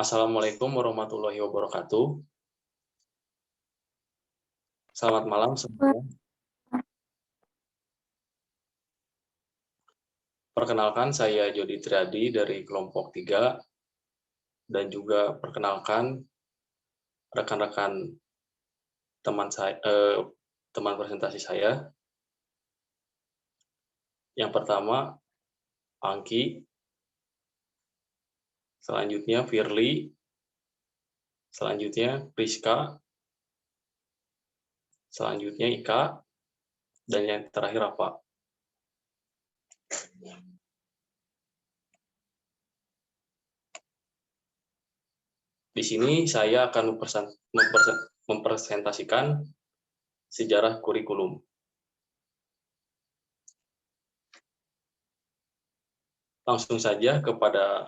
Assalamualaikum warahmatullahi wabarakatuh. Selamat malam semuanya. Perkenalkan, saya Jody Triadi dari kelompok 3, dan juga perkenalkan rekan-rekan teman presentasi saya. Yang pertama, Angki, selanjutnya Firly, selanjutnya Priska, selanjutnya Ika, dan yang terakhir Rafa. Di sini saya akan mempresentasikan sejarah kurikulum. Langsung saja kepada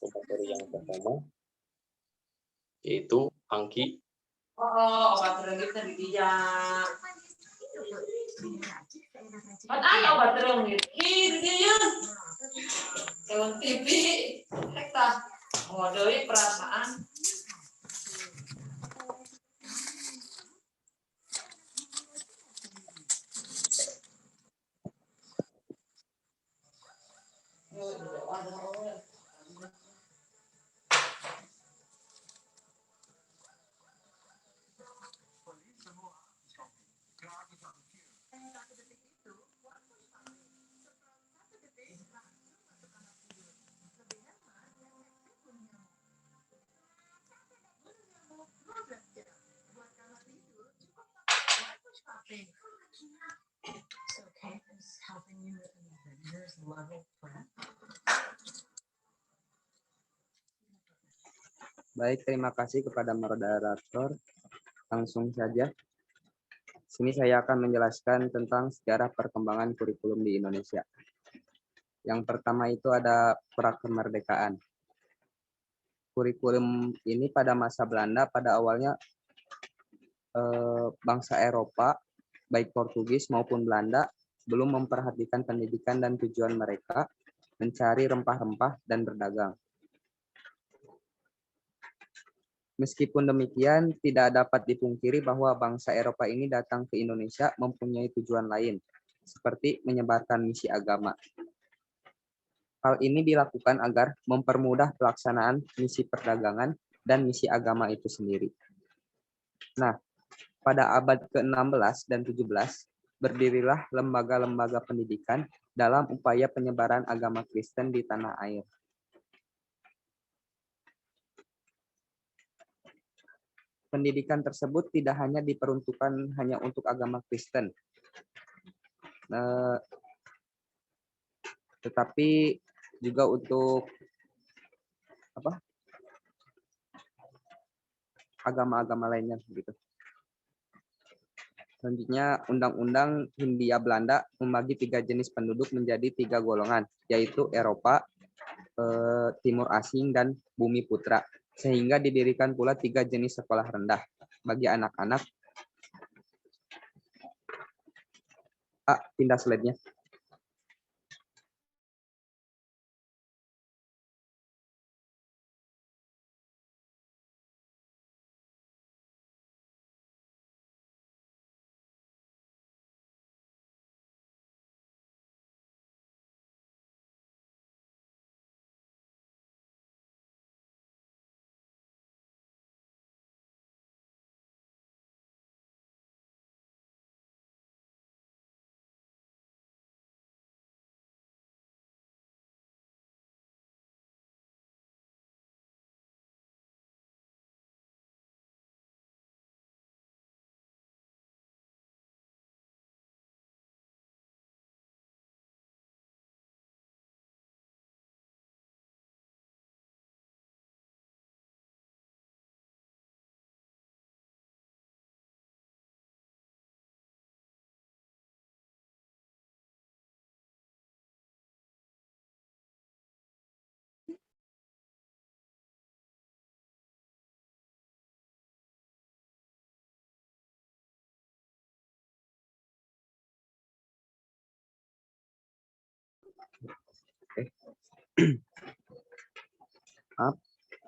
materi yang pertama, yaitu Angki. Obat tereng itu di dia. Ada obat tereng gitu. Ih, dia. Kalau TV, kita modeli perasaan. Baik, terima kasih kepada moderator. Langsung saja. Sini saya akan menjelaskan tentang sejarah perkembangan kurikulum di Indonesia. Yang pertama itu ada prakemerdekaan. Kurikulum ini pada masa Belanda pada awalnya bangsa Eropa, baik Portugis maupun Belanda, belum memperhatikan pendidikan dan tujuan mereka mencari rempah-rempah dan berdagang. Meskipun demikian, tidak dapat dipungkiri bahwa bangsa Eropa ini datang ke Indonesia mempunyai tujuan lain, seperti menyebarkan misi agama. Hal ini dilakukan agar mempermudah pelaksanaan misi perdagangan dan misi agama itu sendiri. Nah, pada abad ke-16 dan 17, berdirilah lembaga-lembaga pendidikan dalam upaya penyebaran agama Kristen di tanah air. Pendidikan tersebut tidak hanya diperuntukkan hanya untuk agama Kristen, tetapi juga untuk agama-agama lainnya gitu. Selanjutnya, Undang-Undang Hindia Belanda membagi 3 jenis penduduk menjadi 3 golongan, yaitu Eropa, Timur Asing, dan Bumi Putra. Sehingga didirikan pula 3 jenis sekolah rendah bagi anak-anak. Pindah slide-nya.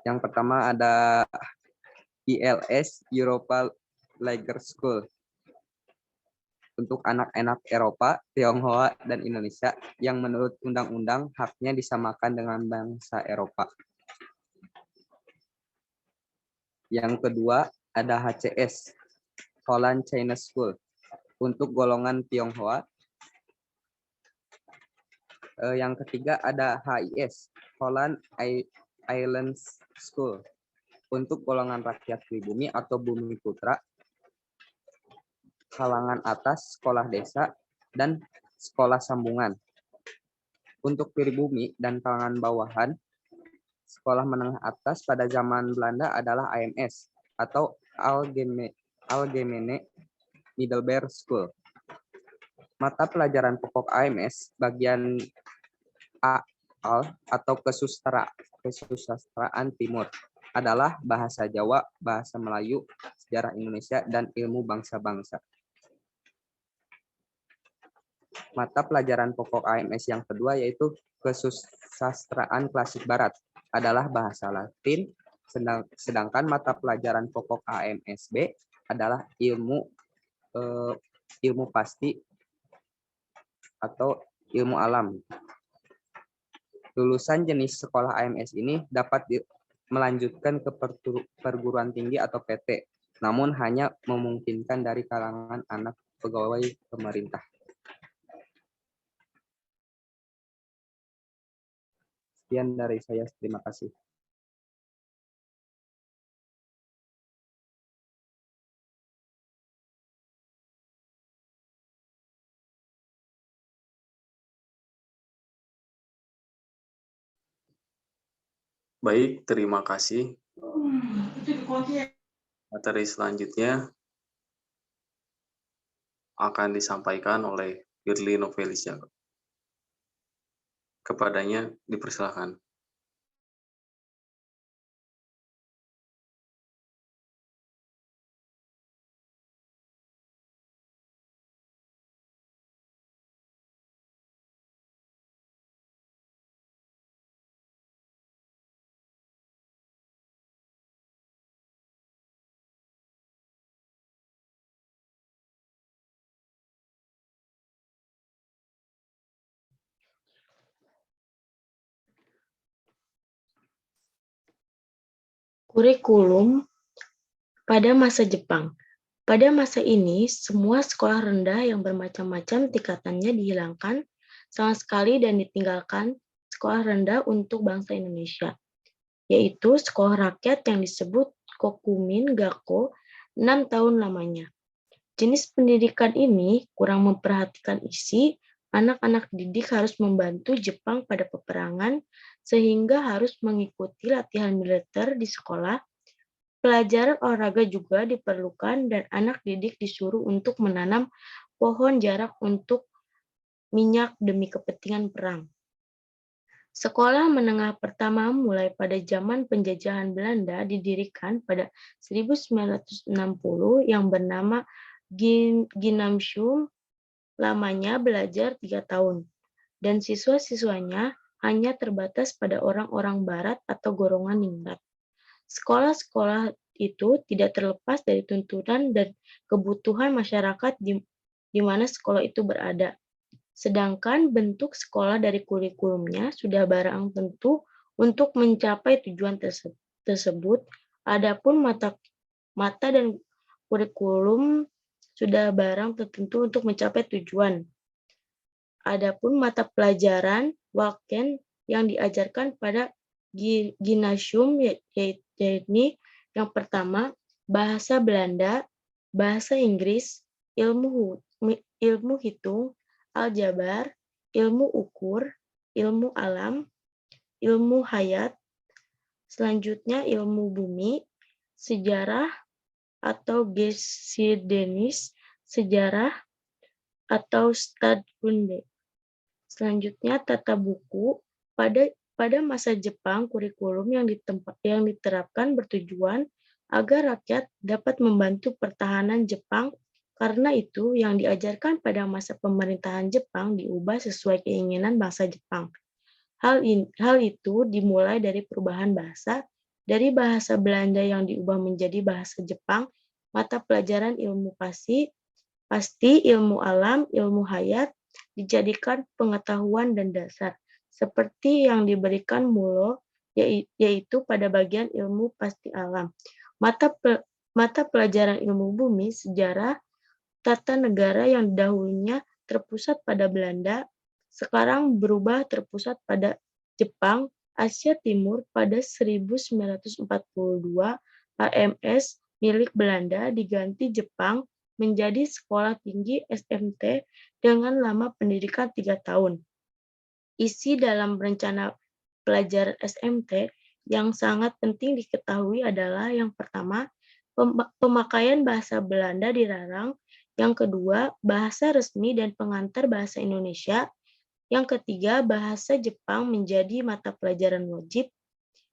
Yang pertama ada ILS, Europa Lager School. Untuk anak-anak Eropa, Tionghoa, dan Indonesia yang menurut undang-undang haknya disamakan dengan bangsa Eropa. Yang kedua ada HCS, Holland China School. Untuk golongan Tionghoa. Yang ketiga ada HIS, Holland Islands School. Untuk golongan rakyat pribumi atau bumi putra, kalangan atas, sekolah desa, dan sekolah sambungan. Untuk pribumi dan kalangan bawahan, sekolah menengah atas pada zaman Belanda adalah AMS atau Algemene Middelbare School. Mata pelajaran pokok AMS bagian A atau kesusastraan Timur adalah bahasa Jawa, bahasa Melayu, sejarah Indonesia, dan ilmu bangsa-bangsa. Mata pelajaran pokok AMS yang kedua yaitu kesusastraan klasik barat adalah bahasa Latin, sedangkan mata pelajaran pokok AMSB adalah ilmu pasti atau ilmu alam. Lulusan jenis sekolah AMS ini dapat melanjutkan ke perguruan tinggi atau PT, namun hanya memungkinkan dari kalangan anak pegawai pemerintah. Sekian dari saya, terima kasih. Baik, terima kasih. Materi selanjutnya akan disampaikan oleh Firly Novelisya. Kepadanya dipersilakan. Kurikulum pada masa Jepang. Pada masa ini, semua sekolah rendah yang bermacam-macam tingkatannya dihilangkan sama sekali dan ditinggalkan sekolah rendah untuk bangsa Indonesia, yaitu sekolah rakyat yang disebut Kokumin Gakko 6 tahun lamanya. Jenis pendidikan ini kurang memperhatikan isi, anak-anak didik harus membantu Jepang pada peperangan, sehingga harus mengikuti latihan militer di sekolah. Pelajaran olahraga juga diperlukan dan anak didik disuruh untuk menanam pohon jarak untuk minyak demi kepentingan perang. Sekolah menengah pertama mulai pada zaman penjajahan Belanda didirikan pada 1960 yang bernama Gymnasium, lamanya belajar 3 tahun, dan siswa-siswanya hanya terbatas pada orang-orang barat atau golongan ningrat. Sekolah-sekolah itu tidak terlepas dari tuntutan dan kebutuhan masyarakat di mana sekolah itu berada. Sedangkan bentuk sekolah dari kurikulumnya sudah barang tentu untuk mencapai tujuan tersebut. Adapun mata dan kurikulum sudah barang tertentu untuk mencapai tujuan. Adapun mata pelajaran Walken yang diajarkan pada Gymnasium yaitu yang pertama bahasa Belanda, bahasa Inggris, ilmu hitung, aljabar, ilmu ukur, ilmu alam, ilmu hayat, selanjutnya ilmu bumi, sejarah atau Geschiedenis, sejarah atau Stadtkunde. Selanjutnya tata buku. Pada masa Jepang, kurikulum yang diterapkan bertujuan agar rakyat dapat membantu pertahanan Jepang. Karena itu, yang diajarkan pada masa pemerintahan Jepang diubah sesuai keinginan bangsa Jepang. Hal itu dimulai dari perubahan bahasa, dari bahasa Belanda yang diubah menjadi bahasa Jepang, mata pelajaran ilmu pasti, ilmu alam, ilmu hayat, dijadikan pengetahuan dan dasar, seperti yang diberikan Mulo, yaitu pada bagian ilmu pasti alam. Mata pelajaran ilmu bumi, sejarah, tata negara yang dahulunya terpusat pada Belanda, sekarang berubah terpusat pada Jepang, Asia Timur pada 1942, HMS milik Belanda diganti Jepang menjadi Sekolah Tinggi SMT dengan lama pendidikan 3 tahun. Isi dalam rencana pelajaran SMT yang sangat penting diketahui adalah yang pertama, pemakaian bahasa Belanda dilarang, yang kedua, bahasa resmi dan pengantar bahasa Indonesia, yang ketiga, bahasa Jepang menjadi mata pelajaran wajib,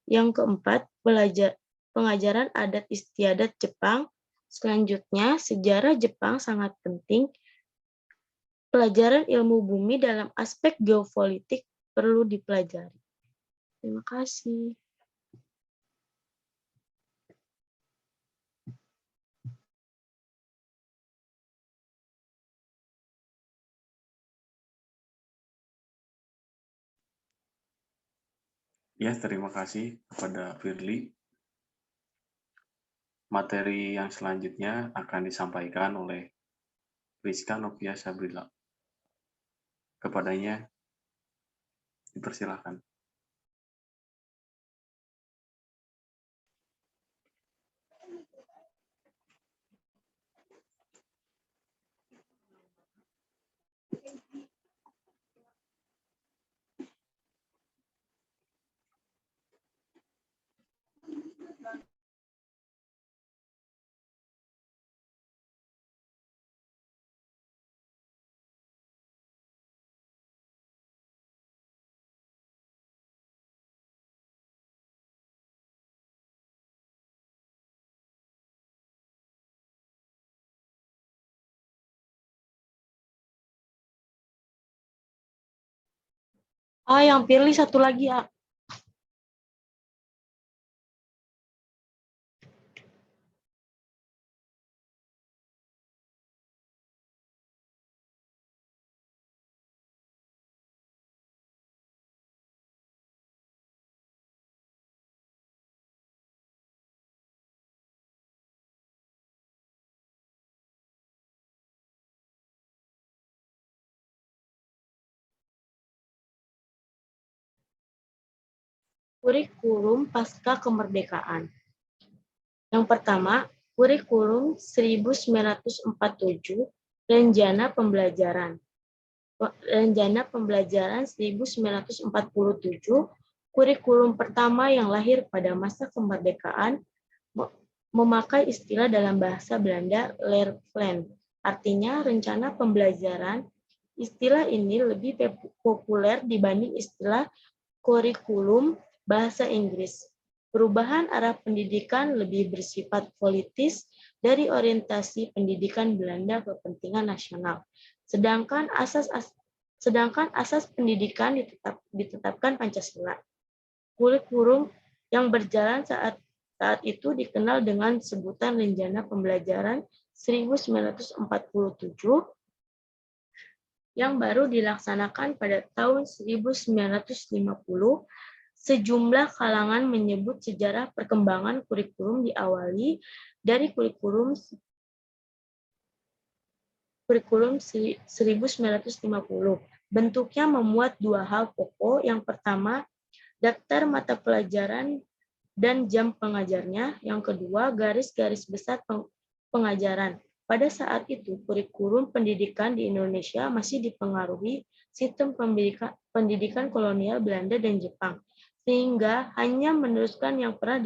yang keempat, pengajaran adat istiadat Jepang, selanjutnya, sejarah Jepang sangat penting, pelajaran ilmu bumi dalam aspek geopolitik perlu dipelajari. Terima kasih. Ya, terima kasih kepada Firly. Materi yang selanjutnya akan disampaikan oleh Rizka Novia Sabrila. Kepadanya dipersilahkan. Yang pilih satu lagi, A. Kurikulum pasca kemerdekaan. Yang pertama, kurikulum 1947, rencana pembelajaran. Rencana pembelajaran 1947, kurikulum pertama yang lahir pada masa kemerdekaan, memakai istilah dalam bahasa Belanda leerplan, artinya rencana pembelajaran. Istilah ini lebih populer dibanding istilah kurikulum bahasa Inggris. Perubahan arah pendidikan lebih bersifat politis dari orientasi pendidikan Belanda kepentingan nasional. Sedangkan asas pendidikan ditetapkan Pancasila. Kurikulum yang berjalan saat itu dikenal dengan sebutan Rencana Pembelajaran 1947 yang baru dilaksanakan pada tahun 1950. Sejumlah kalangan menyebut sejarah perkembangan kurikulum diawali dari kurikulum 1950. Bentuknya memuat dua hal pokok. Yang pertama, daftar mata pelajaran dan jam pengajarnya. Yang kedua, garis-garis besar pengajaran. Pada saat itu, kurikulum pendidikan di Indonesia masih dipengaruhi sistem pendidikan kolonial Belanda dan Jepang, sehingga hanya meneruskan yang pernah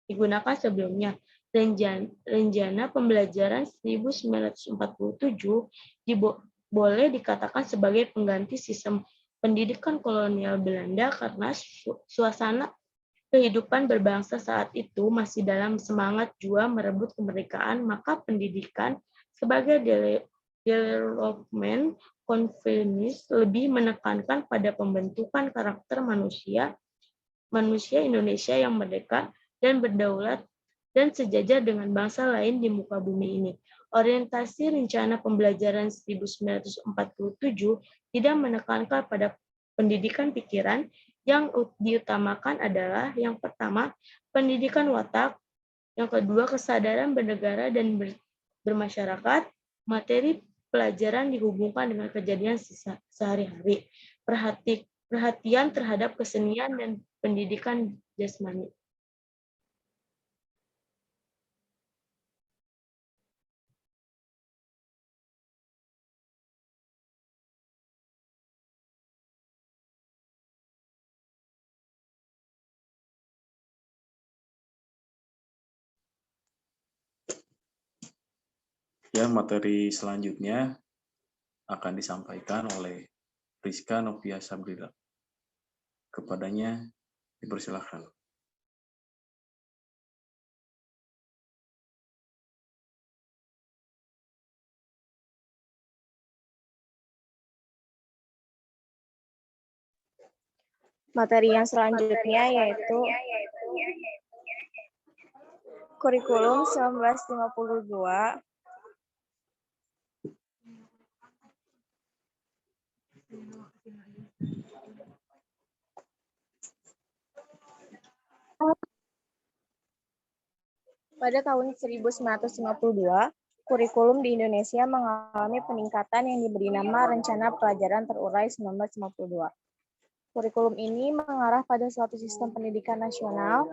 digunakan sebelumnya. Rencana pembelajaran 1947 boleh dikatakan sebagai pengganti sistem pendidikan kolonial Belanda karena suasana kehidupan berbangsa saat itu masih dalam semangat jua merebut kemerdekaan, maka pendidikan sebagai Development Conference lebih menekankan pada pembentukan karakter manusia Indonesia yang merdeka dan berdaulat dan sejajar dengan bangsa lain di muka bumi ini. Orientasi rencana pembelajaran 1947 tidak menekankan pada pendidikan pikiran. Yang diutamakan adalah yang pertama, pendidikan watak, yang kedua, kesadaran bernegara dan bermasyarakat. Materi pelajaran dihubungkan dengan kejadian sehari-hari. Perhatian terhadap kesenian dan pendidikan jasmani. Ya, materi selanjutnya akan disampaikan oleh Rizka Novia Sabrila. Kepadanya dipersilahkan. Materi yang selanjutnya yaitu Kurikulum 1952. Pada tahun 1952, kurikulum di Indonesia mengalami peningkatan yang diberi nama Rencana Pelajaran Terurai 1952. Kurikulum ini mengarah pada suatu sistem pendidikan nasional.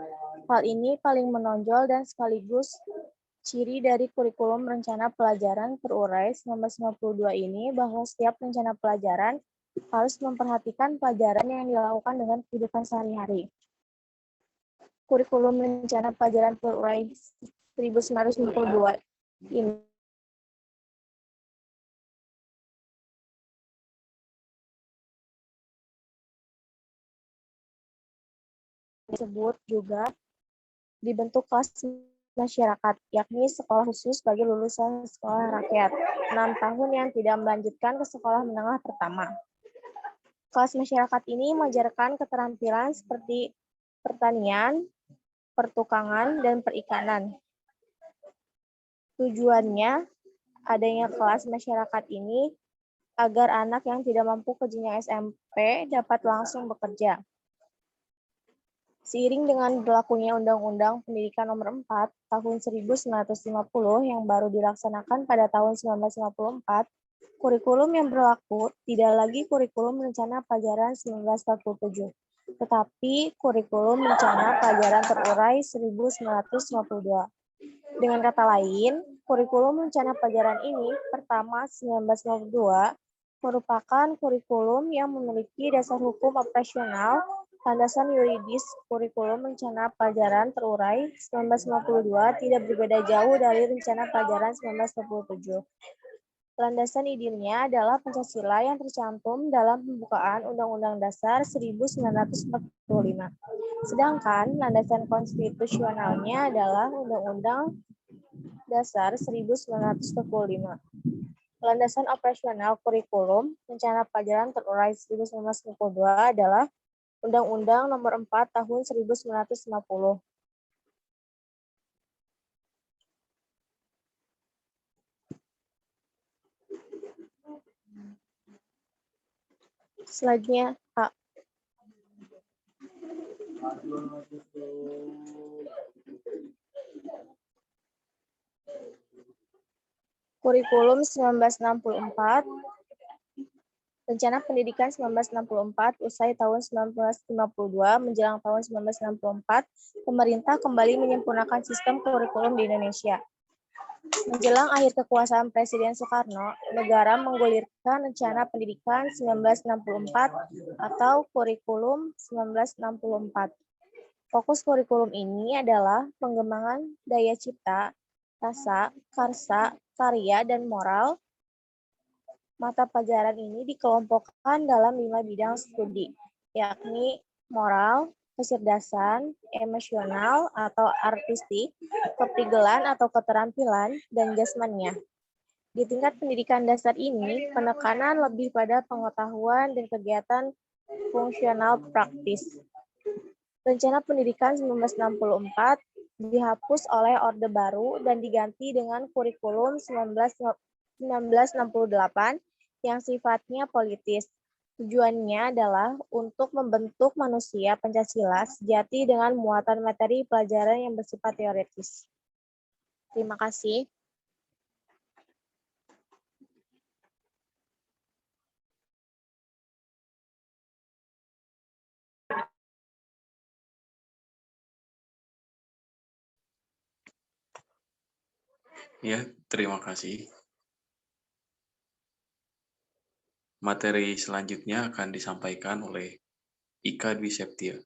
Hal ini paling menonjol dan sekaligus ciri dari kurikulum Rencana Pelajaran Terurai 1952 ini bahwa setiap rencana pelajaran harus memperhatikan pelajaran yang dilakukan dengan kehidupan sehari-hari. Kurikulum Rencana Pelajaran Terurai 1952 ini disebut juga dibentuk kelas masyarakat, yakni sekolah khusus bagi lulusan sekolah rakyat 6 tahun yang tidak melanjutkan ke sekolah menengah pertama. Kelas masyarakat ini mengajarkan keterampilan seperti pertanian, pertukangan, dan perikanan. Tujuannya adanya kelas masyarakat ini agar anak yang tidak mampu ke jenjang SMP dapat langsung bekerja. Seiring dengan berlakunya Undang-Undang Pendidikan Nomor 4 Tahun 1950 yang baru dilaksanakan pada tahun 1954, kurikulum yang berlaku tidak lagi kurikulum Rencana Pelajaran 1947, tetapi kurikulum Rencana Pelajaran Terurai 1952. Dengan kata lain, kurikulum Rencana Pelajaran ini pertama 1952 merupakan kurikulum yang memiliki dasar hukum operasional. Landasan yuridis kurikulum Rencana Pelajaran Terurai 1952 tidak berbeda jauh dari Rencana Pelajaran 1947. Landasan idenya adalah Pancasila yang tercantum dalam pembukaan Undang-Undang Dasar 1945. Sedangkan landasan konstitusionalnya adalah Undang-Undang Dasar 1945. Landasan operasional kurikulum Rencana Pelajaran Terurai 1952 adalah Undang-Undang Nomor 4 Tahun 1950. Slide-nya, Pak. Kurikulum 1964. Rencana Pendidikan 1964, usai tahun 1952 menjelang tahun 1964, pemerintah kembali menyempurnakan sistem kurikulum di Indonesia. Menjelang akhir kekuasaan Presiden Soekarno, negara menggulirkan Rencana Pendidikan 1964 atau Kurikulum 1964. Fokus kurikulum ini adalah pengembangan daya cipta, rasa, karsa, karya, dan moral. Mata pelajaran ini dikelompokkan dalam 5 bidang studi, yakni moral, kecerdasan, emosional atau artistik, keprigelan atau keterampilan, dan jasmania. Di tingkat pendidikan dasar ini, penekanan lebih pada pengetahuan dan kegiatan fungsional praktis. Rencana Pendidikan 1964 dihapus oleh Orde Baru dan diganti dengan kurikulum 1968 yang sifatnya politis. Tujuannya adalah untuk membentuk manusia Pancasila sejati dengan muatan materi pelajaran yang bersifat teoritis. Terima kasih. Ya, terima kasih. Materi selanjutnya akan disampaikan oleh Ika Dwi Septia.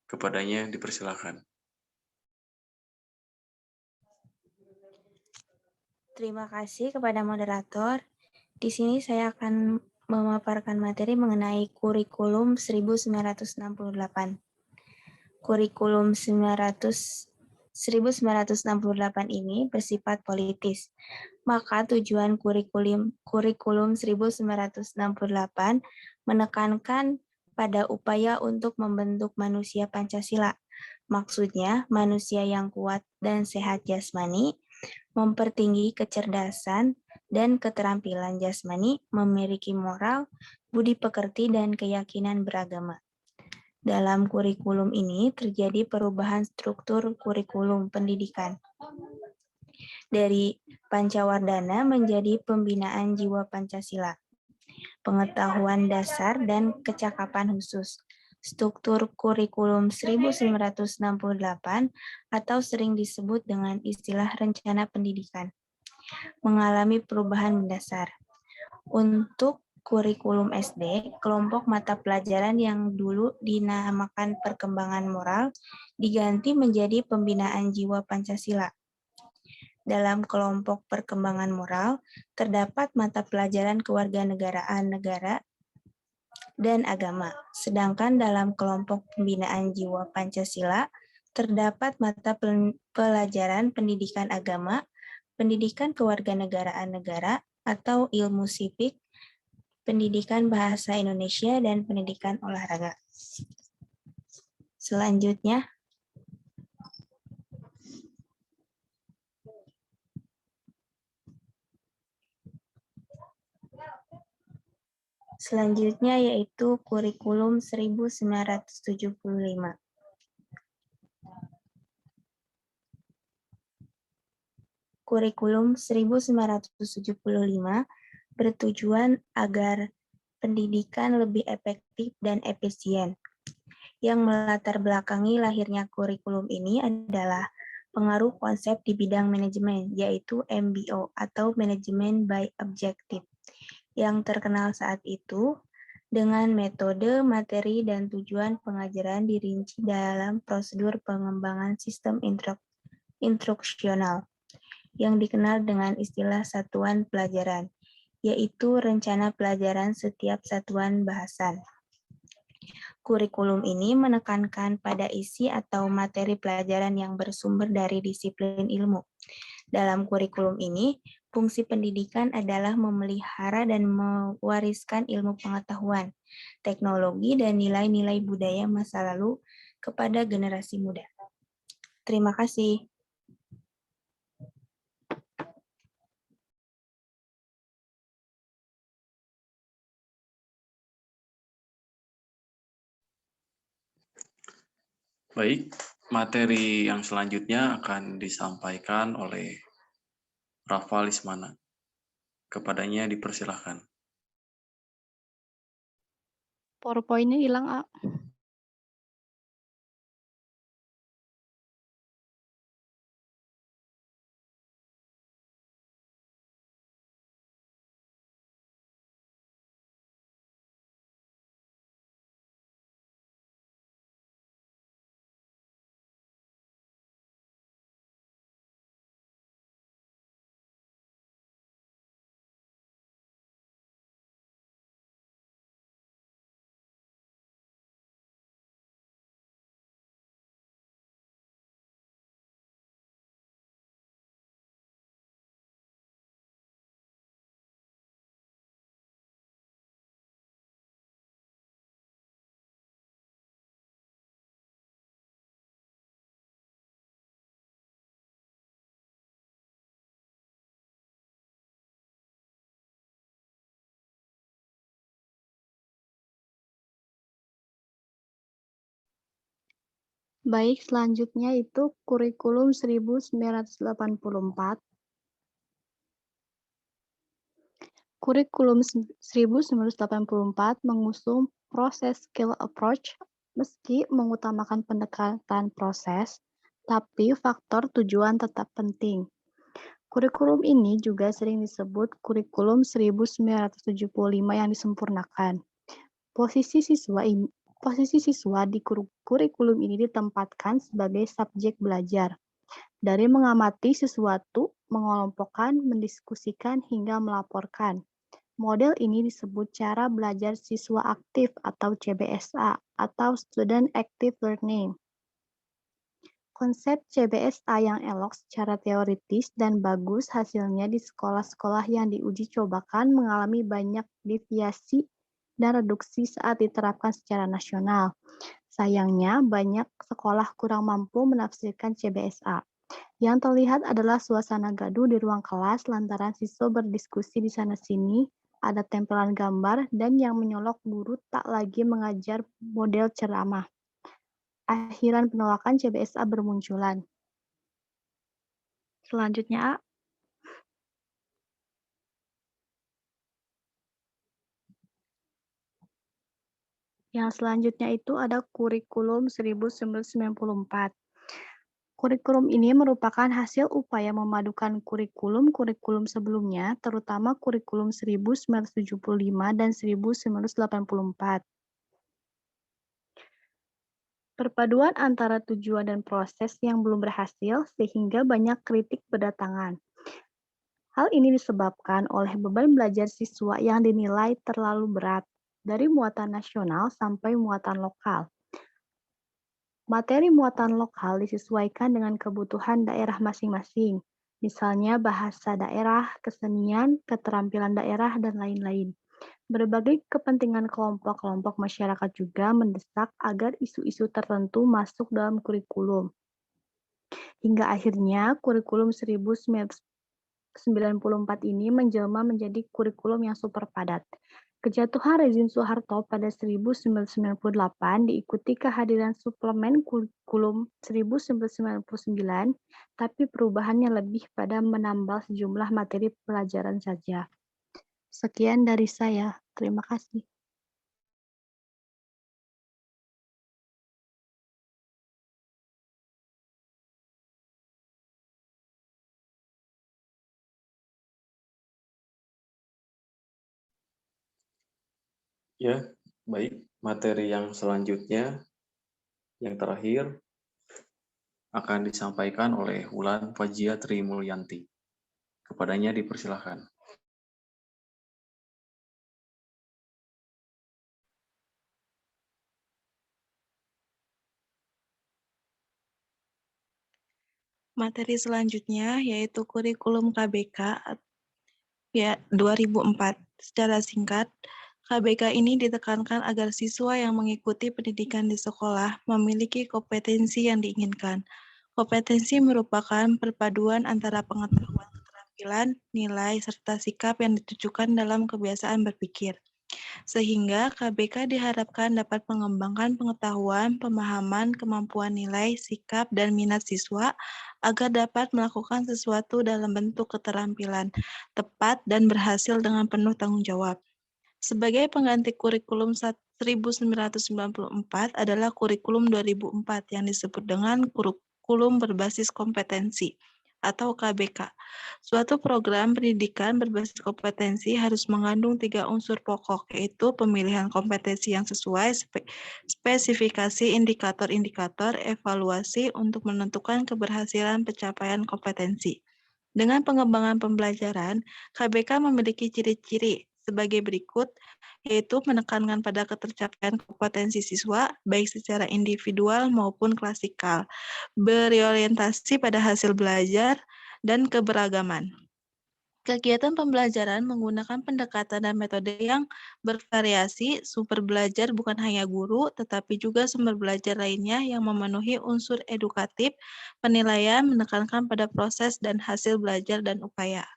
Kepadanya dipersilakan. Terima kasih kepada moderator. Di sini saya akan memaparkan materi mengenai kurikulum 1968. Kurikulum 1968 ini bersifat politis. Maka tujuan kurikulum 1968 menekankan pada upaya untuk membentuk manusia Pancasila. Maksudnya, manusia yang kuat dan sehat jasmani, mempertinggi kecerdasan dan keterampilan jasmani, memiliki moral, budi pekerti, dan keyakinan beragama. Dalam kurikulum ini terjadi perubahan struktur kurikulum pendidikan. Dari Pancawardana menjadi pembinaan jiwa Pancasila, pengetahuan dasar dan kecakapan khusus. Struktur kurikulum 1968 atau sering disebut dengan istilah rencana pendidikan mengalami perubahan mendasar. Untuk kurikulum SD, kelompok mata pelajaran yang dulu dinamakan perkembangan moral diganti menjadi pembinaan jiwa Pancasila. Dalam kelompok perkembangan moral, terdapat mata pelajaran kewarganegaraan negara dan agama. Sedangkan dalam kelompok pembinaan jiwa Pancasila, terdapat mata pelajaran pendidikan agama, pendidikan kewarganegaraan negara atau ilmu sipik, pendidikan bahasa Indonesia, dan pendidikan olahraga. Selanjutnya, yaitu kurikulum 1975. Kurikulum 1975 bertujuan agar pendidikan lebih efektif dan efisien. Yang melatar belakangi lahirnya kurikulum ini adalah pengaruh konsep di bidang manajemen, yaitu MBO atau Management by Objective, yang terkenal saat itu dengan metode, materi, dan tujuan pengajaran dirinci dalam prosedur pengembangan sistem instruksional yang dikenal dengan istilah satuan pelajaran, yaitu rencana pelajaran setiap satuan bahasan. Kurikulum ini menekankan pada isi atau materi pelajaran yang bersumber dari disiplin ilmu. Dalam kurikulum ini, fungsi pendidikan adalah memelihara dan mewariskan ilmu pengetahuan, teknologi, dan nilai-nilai budaya masa lalu kepada generasi muda. Terima kasih. Baik, materi yang selanjutnya akan disampaikan oleh Rafa Lismana. Kepadanya dipersilahkan. PowerPoint-nya hilang, A. Baik, selanjutnya itu kurikulum 1984. Kurikulum 1984 mengusung proses skill approach meski mengutamakan pendekatan proses, tapi faktor tujuan tetap penting. Kurikulum ini juga sering disebut kurikulum 1975 yang disempurnakan. Posisi siswa di kurikulum ini ditempatkan sebagai subjek belajar. Dari mengamati sesuatu, mengelompokkan, mendiskusikan, hingga melaporkan. Model ini disebut cara belajar siswa aktif atau CBSA atau Student Active Learning. Konsep CBSA yang elok secara teoritis dan bagus hasilnya di sekolah-sekolah yang diuji cobakan mengalami banyak deviasi dan reduksi saat diterapkan secara nasional. Sayangnya, banyak sekolah kurang mampu menafsirkan CBSA. Yang terlihat adalah suasana gaduh di ruang kelas lantaran siswa berdiskusi di sana-sini, ada tempelan gambar, dan yang menyolok guru tak lagi mengajar model ceramah. Akhiran penolakan CBSA bermunculan. Selanjutnya, A. Yang selanjutnya itu ada kurikulum 1994. Kurikulum ini merupakan hasil upaya memadukan kurikulum-kurikulum sebelumnya, terutama kurikulum 1975 dan 1984. Perpaduan antara tujuan dan proses yang belum berhasil, sehingga banyak kritik berdatangan. Hal ini disebabkan oleh beban belajar siswa yang dinilai terlalu berat, dari muatan nasional sampai muatan lokal. Materi muatan lokal disesuaikan dengan kebutuhan daerah masing-masing, misalnya bahasa daerah, kesenian, keterampilan daerah, dan lain-lain. Berbagai kepentingan kelompok-kelompok masyarakat juga mendesak agar isu-isu tertentu masuk dalam kurikulum. Hingga akhirnya kurikulum 1994 ini menjelma menjadi kurikulum yang super padat. Kejatuhan rezim Soeharto pada 1998 diikuti kehadiran suplemen kurikulum 1999, tapi perubahannya lebih pada menambah sejumlah materi pelajaran saja. Sekian dari saya. Terima kasih. Ya, baik. Materi yang selanjutnya, yang terakhir, akan disampaikan oleh Wulan Fajia Trimulyanti. Kepadanya dipersilahkan. Materi selanjutnya yaitu kurikulum KBK ya 2004. Secara singkat, KBK ini ditekankan agar siswa yang mengikuti pendidikan di sekolah memiliki kompetensi yang diinginkan. Kompetensi merupakan perpaduan antara pengetahuan, keterampilan, nilai, serta sikap yang ditujukan dalam kebiasaan berpikir. Sehingga KBK diharapkan dapat mengembangkan pengetahuan, pemahaman, kemampuan nilai, sikap, dan minat siswa agar dapat melakukan sesuatu dalam bentuk keterampilan tepat dan berhasil dengan penuh tanggung jawab. Sebagai pengganti kurikulum 1994 adalah kurikulum 2004 yang disebut dengan kurikulum berbasis kompetensi atau KBK. Suatu program pendidikan berbasis kompetensi harus mengandung 3 unsur pokok, yaitu pemilihan kompetensi yang sesuai, spesifikasi indikator-indikator, evaluasi untuk menentukan keberhasilan pencapaian kompetensi. Dengan pengembangan pembelajaran, KBK memiliki ciri-ciri sebagai berikut, yaitu menekankan pada ketercapaian kompetensi siswa, baik secara individual maupun klasikal, berorientasi pada hasil belajar, dan keberagaman. Kegiatan pembelajaran menggunakan pendekatan dan metode yang bervariasi. Sumber belajar bukan hanya guru, tetapi juga sumber belajar lainnya yang memenuhi unsur edukatif, penilaian, menekankan pada proses dan hasil belajar dan upaya.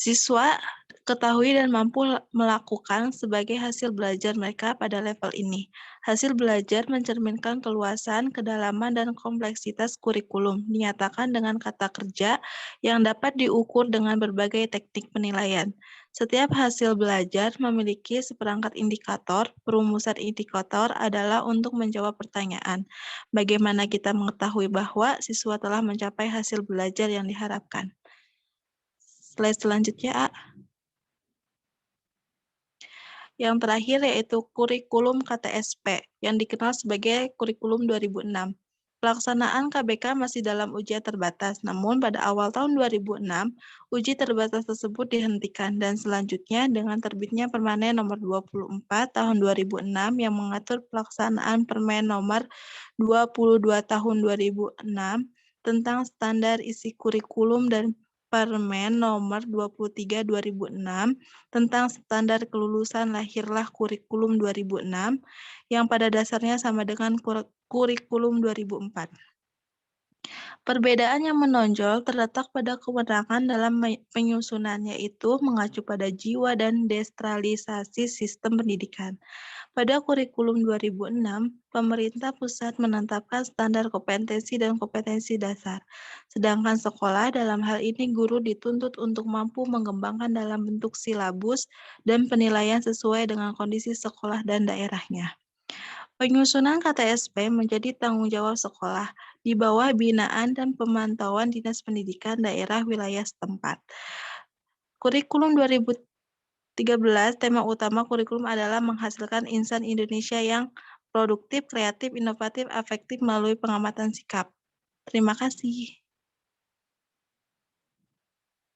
Siswa ketahui dan mampu melakukan sebagai hasil belajar mereka pada level ini. Hasil belajar mencerminkan keluasan, kedalaman, dan kompleksitas kurikulum, dinyatakan dengan kata kerja yang dapat diukur dengan berbagai teknik penilaian. Setiap hasil belajar memiliki seperangkat indikator. Perumusan indikator adalah untuk menjawab pertanyaan, bagaimana kita mengetahui bahwa siswa telah mencapai hasil belajar yang diharapkan. Slide selanjutnya, A. Yang terakhir yaitu kurikulum KTSP, yang dikenal sebagai kurikulum 2006. Pelaksanaan KBK masih dalam ujian terbatas, namun pada awal tahun 2006, uji terbatas tersebut dihentikan, dan selanjutnya dengan terbitnya Permen nomor 24 tahun 2006 yang mengatur pelaksanaan Permen nomor 22 tahun 2006 tentang standar isi kurikulum dan Permen nomor 23 2006 tentang standar kelulusan lahirlah kurikulum 2006 yang pada dasarnya sama dengan kurikulum 2004. Perbedaan yang menonjol terletak pada kewenangan dalam penyusunan, yaitu mengacu pada jiwa dan desentralisasi sistem pendidikan. Pada kurikulum 2006, pemerintah pusat menetapkan standar kompetensi dan kompetensi dasar. Sedangkan sekolah dalam hal ini guru dituntut untuk mampu mengembangkan dalam bentuk silabus dan penilaian sesuai dengan kondisi sekolah dan daerahnya. Penyusunan KTSP menjadi tanggung jawab sekolah di bawah binaan dan pemantauan Dinas Pendidikan daerah wilayah setempat. Kurikulum 2013, tema utama kurikulum adalah menghasilkan insan Indonesia yang produktif, kreatif, inovatif, afektif melalui pengamatan sikap. Terima kasih.